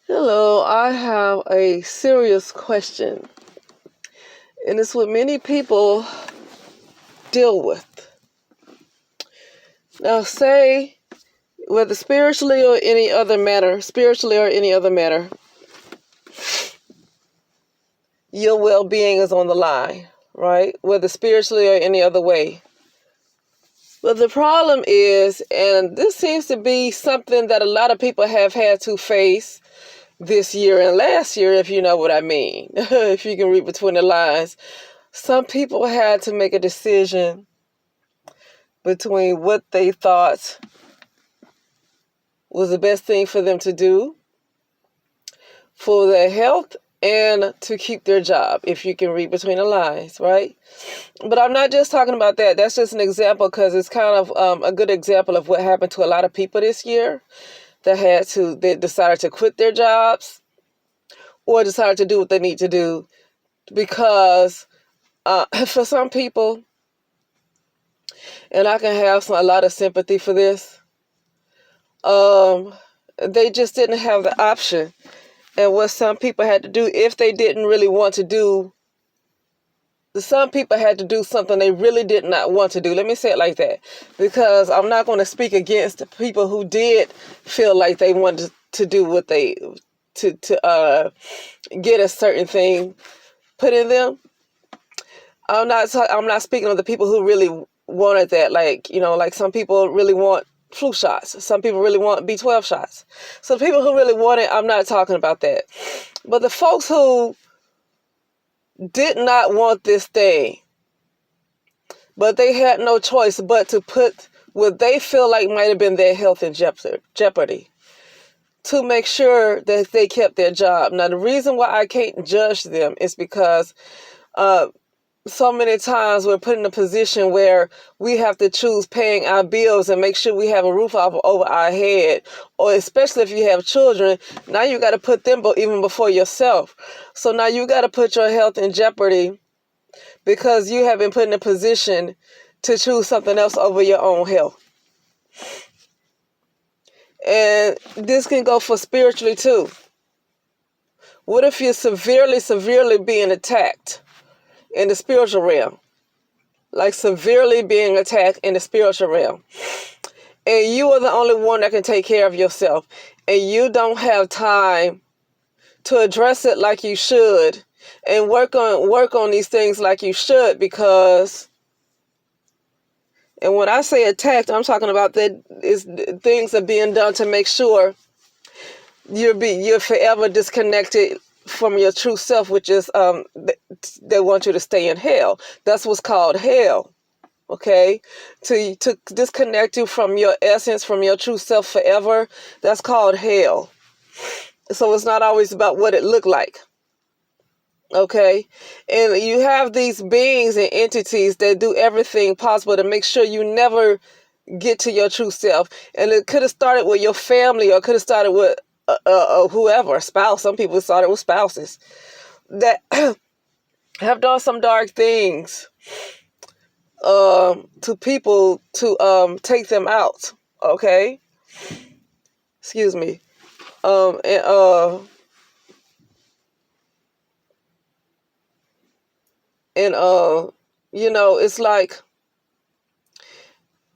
Hello, I have a serious question, and it's what many people deal with. Now, say whether spiritually or any other matter, your well-being is on the line, right? Whether spiritually or any other way. But the problem is, and this seems to be something that a lot of people have had to face this year and last year, if you know what I mean, if you can read between the lines. Some people had to make a decision between what they thought was the best thing for them to do for their health and to keep their job, if you can read between the lines, right? But I'm not just talking about that. That's just an example because it's kind of a good example of what happened to a lot of people this year they decided to quit their jobs or decided to do what they need to do because for some people, and I can have a lot of sympathy for this, they just didn't have the option. And what some people had to do, if they didn't really want to do, some people had to do something they really did not want to do. Let me say it like that, because I'm not going to speak against the people who did feel like they wanted to do what they, to get a certain thing put in them. I'm not speaking of the people who really wanted that. Like some people really want flu shots. Some people really want B12 shots. So the people who really want it, I'm not talking about that. But the folks who did not want this thing, but they had no choice but to put what they feel like might have been their health in jeopardy to make sure that they kept their job. Now, the reason why I can't judge them is because so many times we're put in a position where we have to choose paying our bills and make sure we have a roof over our head, or especially if you have children, now you got to put them even before yourself. So now you got to put your health in jeopardy because you have been put in a position to choose something else over your own health. And this can go for spiritually too. What if you're severely being attacked in the spiritual realm? Like severely being attacked in the spiritual realm. And you are the only one that can take care of yourself. And you don't have time to address it like you should and work on these things like you should, because, and when I say attacked, I'm talking about that is things are being done to make sure you're forever disconnected from your true self, which is they want you to stay in hell. That's what's called hell. Okay, to disconnect you from your essence, from your true self forever, that's called hell. So it's not always about what it looked like. Okay, and you have these beings and entities that do everything possible to make sure you never get to your true self. And it could have started with your family, or could have started with whoever, a spouse. Some people started with spouses that have done some dark things to people to take them out. Okay, excuse me. It's like,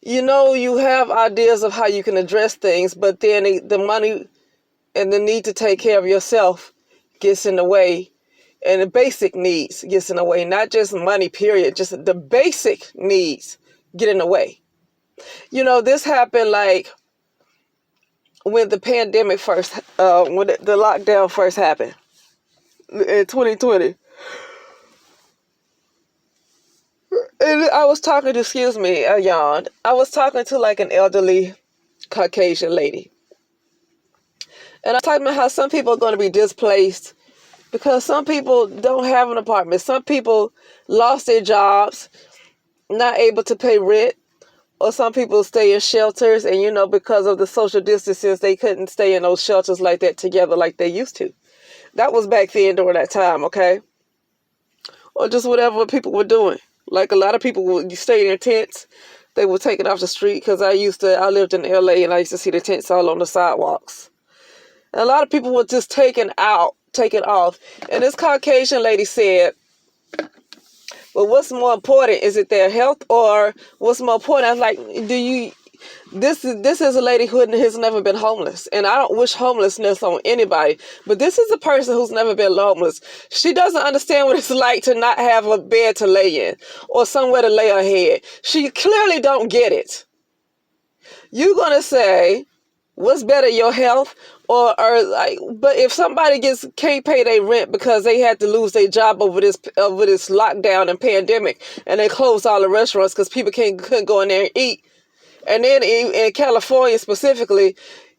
you have ideas of how you can address things, but then the money and the need to take care of yourself gets in the way, and the basic needs gets in the way. Not just money, period. Just the basic needs get in the way. This happened like when the pandemic first, when the lockdown first happened in 2020. And I was talking to, excuse me, I yawned. I was talking to like an elderly Caucasian lady. And I was talking about how some people are going to be displaced because some people don't have an apartment. Some people lost their jobs, not able to pay rent, or some people stay in shelters, and because of the social distances, they couldn't stay in those shelters like that together like they used to. That was back then during that time, okay? Or just whatever people were doing. Like a lot of people would stay in tents. They would take it off the street, because I lived in LA and I used to see the tents all on the sidewalks. A lot of people were just taken off. And this Caucasian lady said, well, what's more important? Is it their health or what's more important? I was like, this is a lady who has never been homeless. And I don't wish homelessness on anybody. But this is a person who's never been homeless. She doesn't understand what it's like to not have a bed to lay in or somewhere to lay her head. She clearly don't get it. You're going to say, what's better, your health or like? But if somebody can't pay their rent because they had to lose their job over this lockdown and pandemic, and they closed all the restaurants because people couldn't go in there and eat, and then in California specifically,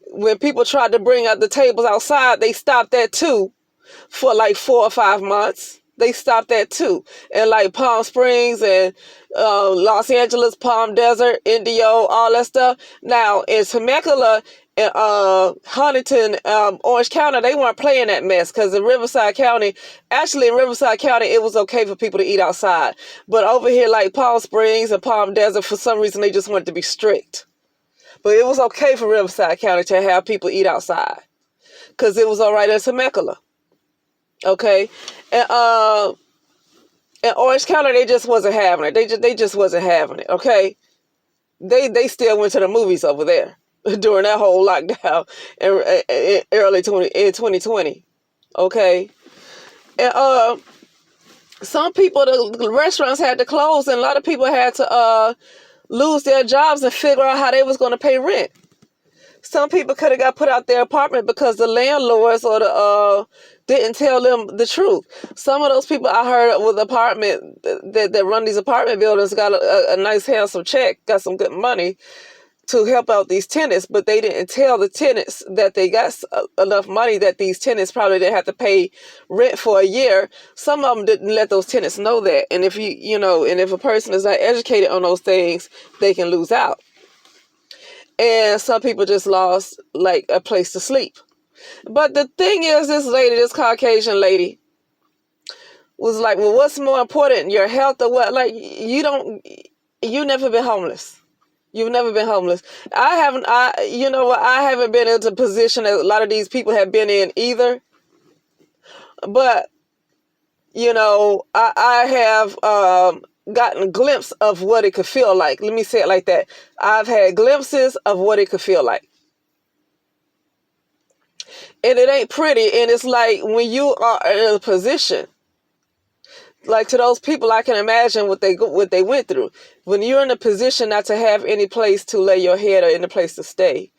when people tried to bring out the tables outside, they stopped that too for like 4 or 5 months. They stopped that too. And like Palm Springs and Los Angeles, Palm Desert, Indio, all that stuff. Now in Temecula and Huntington, Orange County, they weren't playing that mess because in Riverside County, it was okay for people to eat outside. But over here like Palm Springs and Palm Desert, for some reason they just wanted to be strict. But it was okay for Riverside County to have people eat outside because it was all right in Temecula. Okay, and in Orange County, they just wasn't having it. They just wasn't having it. Okay, they still went to the movies over there during that whole lockdown in early 2020. Okay, and some people, the restaurants had to close, and a lot of people had to lose their jobs and figure out how they was going to pay rent. Some people could have got put out their apartment because the landlords or the didn't tell them the truth. Some of those people I heard with apartment that run these apartment buildings got a nice handsome check, got some good money to help out these tenants, but they didn't tell the tenants that they got enough money that these tenants probably didn't have to pay rent for a year. Some of them didn't let those tenants know that. And if if a person is not educated on those things, they can lose out. And some people just lost like a place to sleep. But the thing is, this Caucasian lady was like, well, what's more important, your health or what? Like, you never been homeless. You've never been homeless. I haven't been into a position that a lot of these people have been in either. But, I have gotten a glimpse of what it could feel like. Let me say it like that. I've had glimpses of what it could feel like. And it ain't pretty. And it's like when you are in a position, like to those people, I can imagine what they went through. When you're in a position not to have any place to lay your head or any place to stay,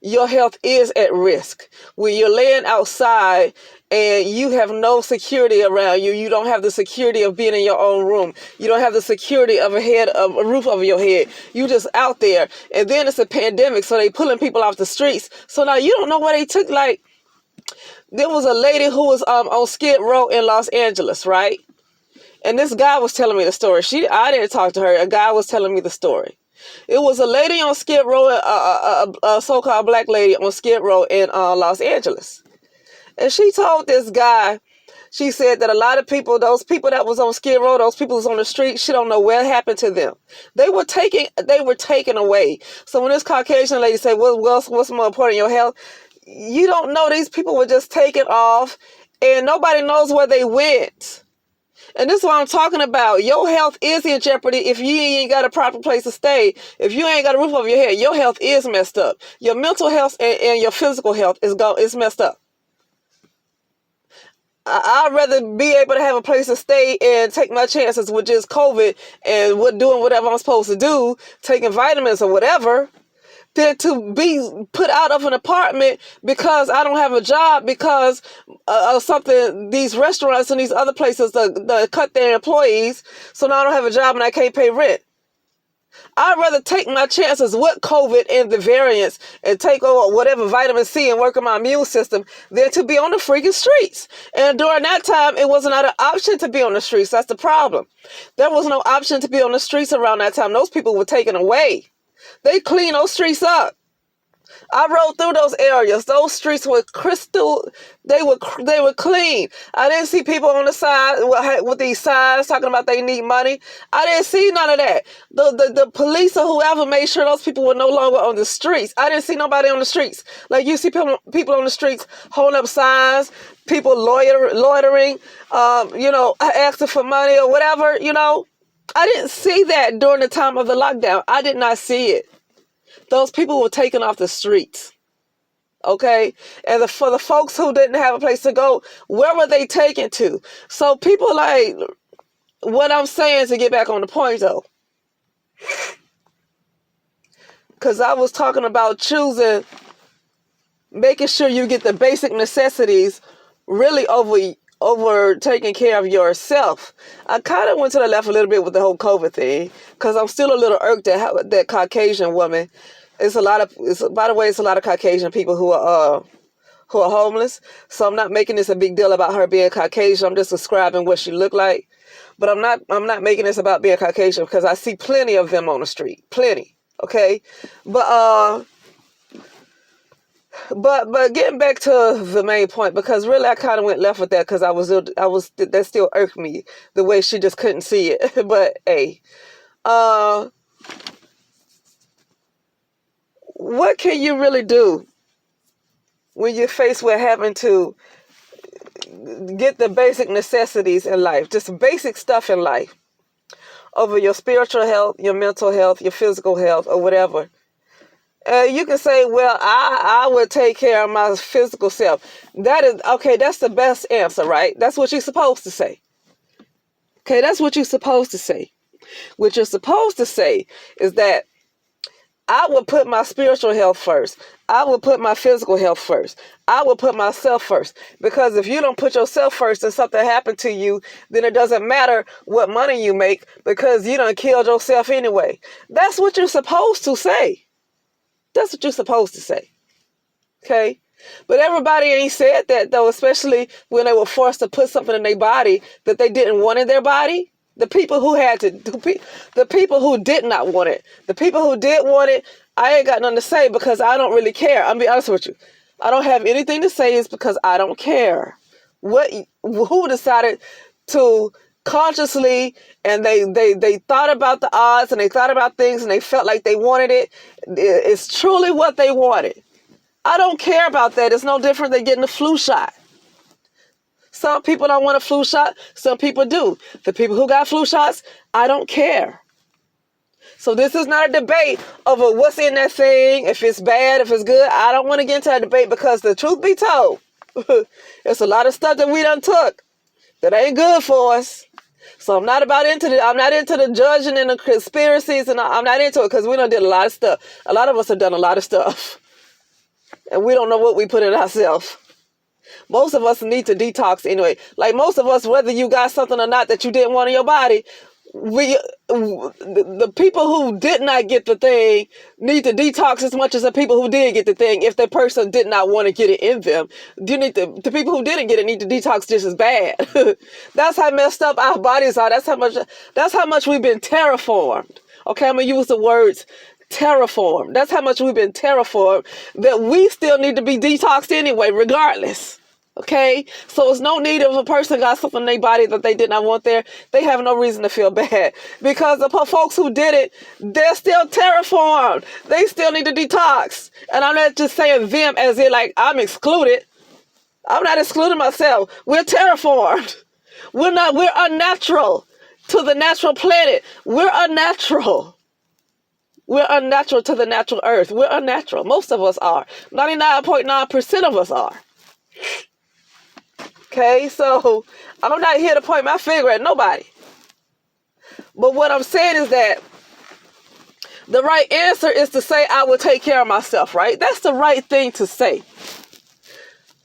your health is at risk. When you're laying outside and you have no security around you, you don't have the security of being in your own room. You don't have the security of a roof over your head. You just out there. And then it's a pandemic, so they pulling people off the streets. So now you don't know where they took. Like, there was a lady who was on Skid Row in Los Angeles, right? And this guy was telling me the story. I didn't talk to her. A guy was telling me the story. It was a lady on Skid Row, a so-called black lady on Skid Row in Los Angeles. And she told this guy, she said that a lot of people, those people that was on Skid Row, those people was on the street, she don't know what happened to them. They were taken away. So when this Caucasian lady said, what's more important, your health? You don't know. These people were just taken off and nobody knows where they went. And this is what I'm talking about. Your health is in jeopardy if you ain't got a proper place to stay. If you ain't got a roof over your head, your health is messed up. Your mental health and your physical health is messed up. I'd rather be able to have a place to stay and take my chances with just COVID and doing whatever I'm supposed to do, taking vitamins or whatever, than to be put out of an apartment because I don't have a job because of something, these restaurants and these other places that cut their employees, so now I don't have a job and I can't pay rent. I'd rather take my chances with COVID and the variants and take over whatever vitamin C and work on my immune system than to be on the freaking streets. And during that time, it was not an option to be on the streets. That's the problem. There was no option to be on the streets around that time. Those people were taken away. They clean those streets up. I rode through those areas. Those streets were crystal. They were clean. I didn't see people on the side with these signs talking about they need money. I didn't see none of that. The police or whoever made sure those people were no longer on the streets. I didn't see nobody on the streets. Like you see people on the streets holding up signs, people loitering, asking for money or whatever. I didn't see that during the time of the lockdown. I did not see it. Those people were taken off the streets, okay? And for the folks who didn't have a place to go, where were they taken to? So people like, what I'm saying to get back on the point though, because I was talking about making sure you get the basic necessities really over taking care of yourself. I kind of went to the left a little bit with the whole COVID thing because I'm still a little irked at that Caucasian woman. By the way, it's a lot of Caucasian people who are homeless. So I'm not making this a big deal about her being Caucasian. I'm just describing what she looked like. But I'm not making this about being Caucasian because I see plenty of them on the street. Plenty. Okay. But getting back to the main point, because really I kind of went left with that because that still irked me the way she just couldn't see it. But hey, what can you really do when you're faced with having to get the basic necessities in life, just basic stuff in life, over your spiritual health, your mental health, your physical health, or whatever? You can say, well, I would take care of my physical self. That is, okay, that's the best answer, right? That's what you're supposed to say. Okay, that's what you're supposed to say. What you're supposed to say is that I would put my spiritual health first. I would put my physical health first. I would put myself first. Because if you don't put yourself first and something happened to you, then it doesn't matter what money you make because you done killed yourself anyway. That's what you're supposed to say. That's what you're supposed to say. Okay? But everybody ain't said that though, especially when they were forced to put something in their body that they didn't want in their body. The people who the people who did not want it, the people who did want it, I ain't got nothing to say because I don't really care. I'm be honest with you. I don't have anything to say is because I don't care. Who decided to consciously, and they thought about the odds and they thought about things and they felt like they wanted it. It's truly what they wanted. I don't care about that. It's no different than getting a flu shot. Some people don't want a flu shot. Some people do. The people who got flu shots, I don't care. So this is not a debate over what's in that thing, if it's bad, if it's good. I don't want to get into that debate because the truth be told, there's a lot of stuff that we done took that ain't good for us. So I'm not into the judging and the conspiracies, and I'm not into it because we done did a lot of stuff. A lot of us have done a lot of stuff. And we don't know what we put in ourselves. Most of us need to detox anyway. Like most of us, whether you got something or not that you didn't want in your body, the people who did not get the thing need to detox as much as the people who did get the thing. If the person did not want to get it in them, the people who didn't get it need to detox just as bad. That's how messed up our bodies are. That's how much we've been terraformed. Okay, I'm gonna use the words terraformed. That's how much we've been terraformed that we still need to be detoxed anyway, regardless. Okay, so it's no need if a person got something in their body that they did not want there. They have no reason to feel bad because the folks who did it, they're still terraformed. They still need to detox. And I'm not just saying them as in like I'm excluded. I'm not excluding myself. We're terraformed. We're unnatural to the natural planet. We're unnatural. We're unnatural to the natural earth. We're unnatural. Most of us are. 99.9% of us are. Okay, so I'm not here to point my finger at nobody. But what I'm saying is that the right answer is to say, I will take care of myself, right? That's the right thing to say.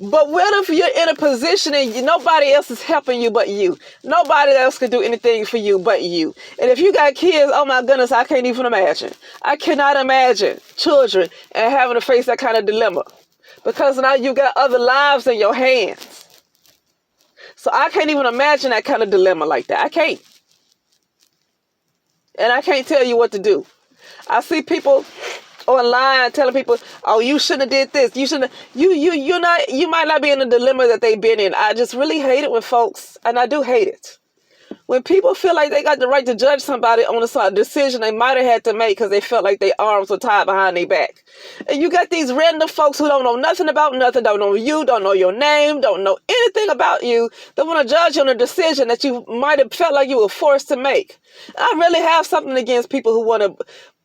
But what if you're in a position and nobody else is helping you but you? Nobody else can do anything for you but you. And if you got kids, oh my goodness, I can't even imagine. I cannot imagine children and having to face that kind of dilemma. Because now you got other lives in your hands. So I can't even imagine that kind of dilemma like that. I can't. And I can't tell you what to do. I see people online telling people, oh, you shouldn't have did this. You shouldn't. You might not be in the dilemma that they've been in. I just really hate it when folks, and I do hate it, when people feel like they got the right to judge somebody on a decision they might have had to make because they felt like their arms were tied behind their back. And you got these random folks who don't know nothing about nothing, don't know you, don't know your name, don't know anything about you, that want to judge you on a decision that you might have felt like you were forced to make. I really have something against people who want to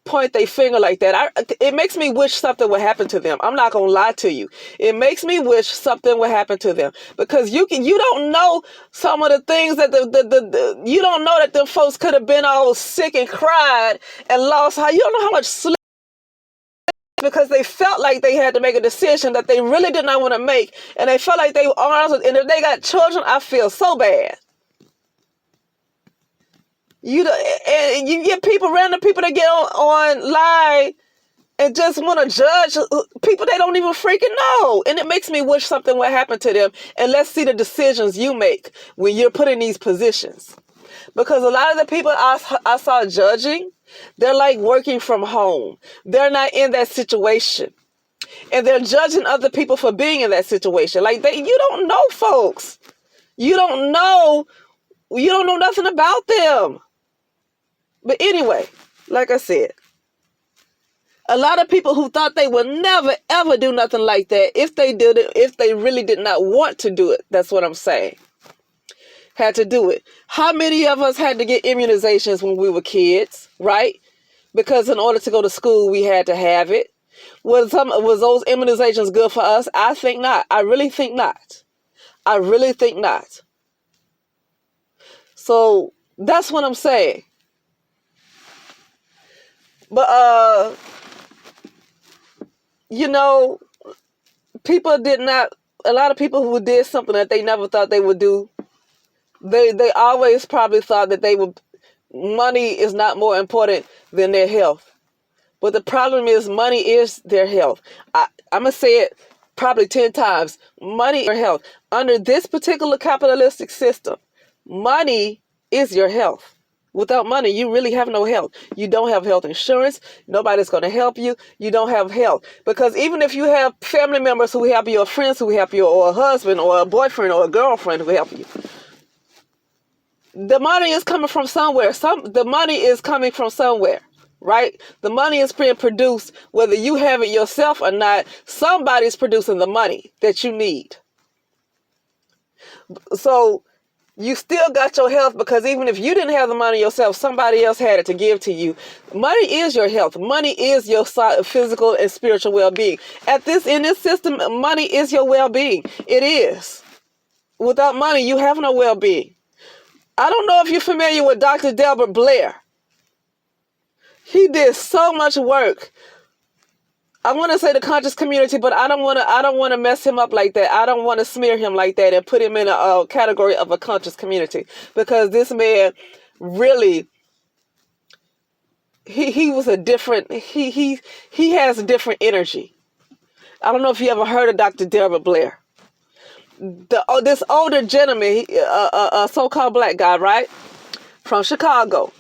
point their finger like that. It makes me wish something would happen to them. I'm not gonna lie to you. It makes me wish something would happen to them, because you don't know some of the things that you don't know that them folks could have been all sick and cried and lost. You don't know how much sleep, because they felt like they had to make a decision that they really did not want to make, and they felt like they were arms. And if they got children, I feel so bad. And you get random people that get online and just want to judge people they don't even freaking know. And it makes me wish something would happen to them. And let's see the decisions you make when you're put in these positions. Because a lot of the people I saw judging, they're like working from home. They're not in that situation. And they're judging other people for being in that situation. Like, you don't know folks. You don't know nothing about them. But anyway, like I said, a lot of people who thought they would never, ever do nothing like that, if they did it, if they really did not want to do it, that's what I'm saying, had to do it. How many of us had to get immunizations when we were kids, right? Because in order to go to school, we had to have it. Was those immunizations good for us? I think not. I really think not. I really think not. So that's what I'm saying. But, a lot of people who did something that they never thought they would do, they always probably thought that money is not more important than their health. But the problem is, money is their health. I'm going to say it probably 10 times. Money is your health. Under this particular capitalistic system, money is your health. Without money, you really have no health. You don't have health insurance. Nobody's going to help you. You don't have health. Because even if you have family members who help you, or friends who help you, or a husband, or a boyfriend, or a girlfriend who help you, the money is coming from somewhere. The money is coming from somewhere, right? The money is being produced, whether you have it yourself or not. Somebody's producing the money that you need. So you still got your health, because even if you didn't have the money yourself, somebody else had it to give to you. Money is your health. Money is your physical and spiritual well-being. In this system, money is your well-being. It is. Without money, you have no well-being. I don't know if you're familiar with Dr. Delbert Blair. He did so much work. I want to say the conscious community, but I don't want to mess him up like that. I don't want to smear him like that and put him in a category of a conscious community, because this man really, he was a different, he has a different energy. I don't know if you ever heard of Dr. Delbert Blair. This older gentleman, a so-called black guy, right, from Chicago.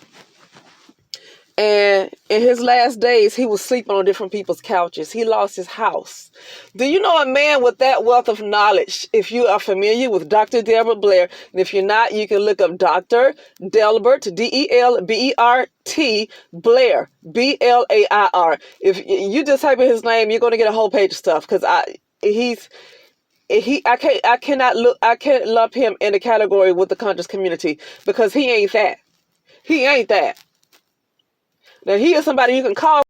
And in his last days, he was sleeping on different people's couches. He lost his house. Do you know a man with that wealth of knowledge? If you are familiar with Dr. Delbert Blair, and if you're not, you can look up Dr. Delbert, D-E-L-B-E-R-T, Blair, B-L-A-I-R. If you just type in his name, you're going to get a whole page of stuff, because I can't lump him in the category with the conscious community, because he ain't that. He ain't that. Now, he is somebody you can call